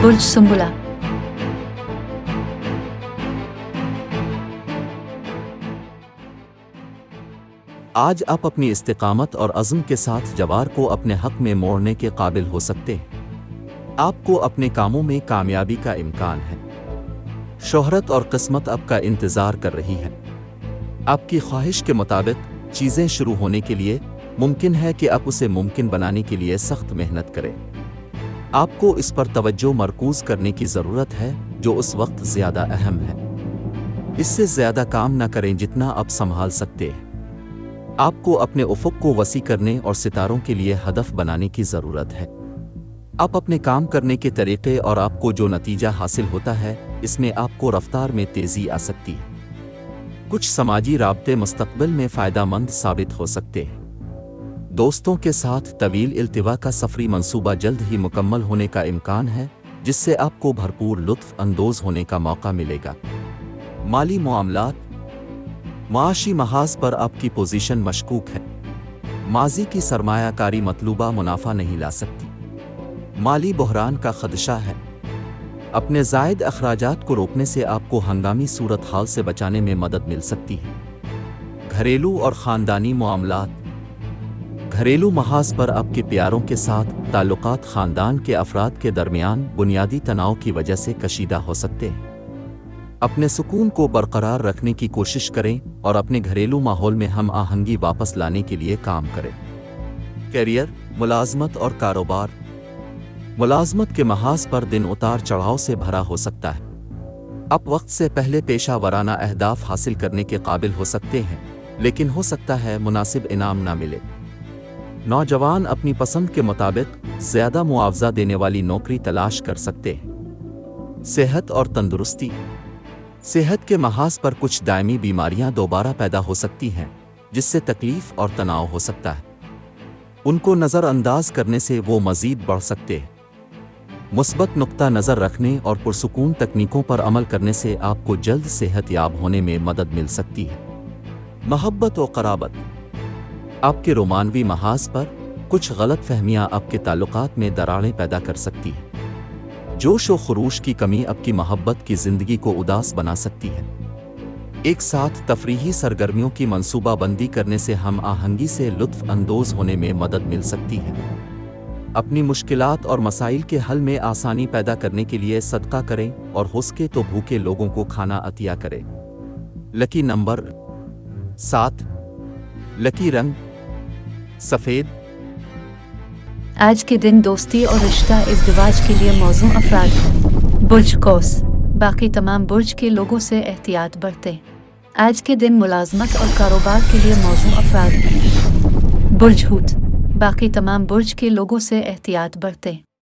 बुर्ज सुंबुला। आज आप अपनी इस्तिकामत और अज़्म के साथ जवार को अपने हक में मोड़ने के काबिल हो सकते हैं। आपको अपने कामों में कामयाबी का इम्कान है। शोहरत और किस्मत आपका इंतज़ार कर रही है। आपकी ख्वाहिश के मुताबिक चीज़ें शुरू होने के लिए मुमकिन है कि आप उसे मुमकिन बनाने के लिए सख्त मेहनत करें। आपको इस पर तवज्जो मरकूज़ करने की ज़रूरत है जो उस वक्त ज़्यादा अहम है। इससे ज़्यादा काम न करें जितना आप संभाल सकते हैं। आपको अपने उफ़ुक़ को वसी करने और सितारों के लिए हदफ बनाने की ज़रूरत है। आप अपने काम करने के तरीक़े और आपको जो नतीजा हासिल होता है इसमें आपको रफ्तार में तेज़ी आ सकती है। कुछ समाजी राब्ते मुस्तक़बिल में फ़ायदेमंद साबित हो सकते हैं। दोस्तों के साथ तवील इल्तिवा का सफ़री मंसूबा जल्द ही मुकम्मल होने का इम्कान है, जिससे आपको भरपूर लुत्फ़ अंदोज़ होने का मौका मिलेगा। माली मामलात, माशी महाज पर आपकी पोजीशन मशकूक है। माजी की सरमायाकारी मतलूबा मुनाफा नहीं ला सकती। माली बहरान का खदशा है। अपने ज़ायद अखराजात को रोकने से आपको हंगामी सूरत हाल से बचाने में मदद मिल सकती है। घरेलू और ख़ानदानी मामलात, घरेलू महाज पर आपके प्यारों के साथ ताल्लुकात ख़ानदान के अफराद के दरमियान बुनियादी तनाव की वजह से कशीदा हो सकते हैं। अपने सुकून को बरकरार रखने की कोशिश करें और अपने घरेलू माहौल में हम आहंगी वापस लाने के लिए काम करें। कैरियर, मुलाजमत और कारोबार, मुलाजमत के महाज पर दिन उतार चढ़ाव से भरा हो सकता है। आप वक्त से पहले पेशा वराना अहदाफ हासिल करने के काबिल हो सकते हैं, लेकिन हो सकता है मुनासिब इनाम ना मिले। नौजवान अपनी पसंद के मुताबिक ज़्यादा मुआवजा देने वाली नौकरी तलाश कर सकते हैं। सेहत और तंदुरुस्ती, सेहत के महाज पर कुछ दायमी बीमारियां दोबारा पैदा हो सकती हैं, जिससे तकलीफ और तनाव हो सकता है। उनको नज़रअंदाज करने से वो मज़ीद बढ़ सकते हैं। मुस्बत नुक्ता नज़र रखने और पुरसुकून तकनीकों पर अमल करने से आपको जल्द सेहत याब होने में मदद मिल सकती है। मोहब्बत और क़राबत, आपके रोमानवी महाज पर कुछ गलत फहमियाँ आपके ताल्लुकात में दरारें पैदा कर सकती हैं। जोश व खरूश की कमी आपकी मोहब्बत की ज़िंदगी को उदास बना सकती है। एक साथ तफरीही सरगर्मियों की मंसूबाबंदी करने से हम आहंगी से लुत्फ़ अंदोज़ होने में मदद मिल सकती है। अपनी मुश्किलात और मसाइल के हल में आसानी पैदा करने के लिए सदका करें और हो सके तो भूखे लोगों को खाना अतिया करें। लकी नंबर 7, लकी रंग सफ़ेद। आज के दिन दोस्ती और रिश्ता इज़्दिवाज के लिए मौजूद अफराद हैं। बुर्ज कौस, बाकी तमाम बुर्ज के लोगों से एहतियात बरतें। आज के दिन मुलाजमत और कारोबार के लिए मौजूद अफराद हैं। बुर्ज हूत, बाकी तमाम बुर्ज के लोगों से एहतियात बरतें।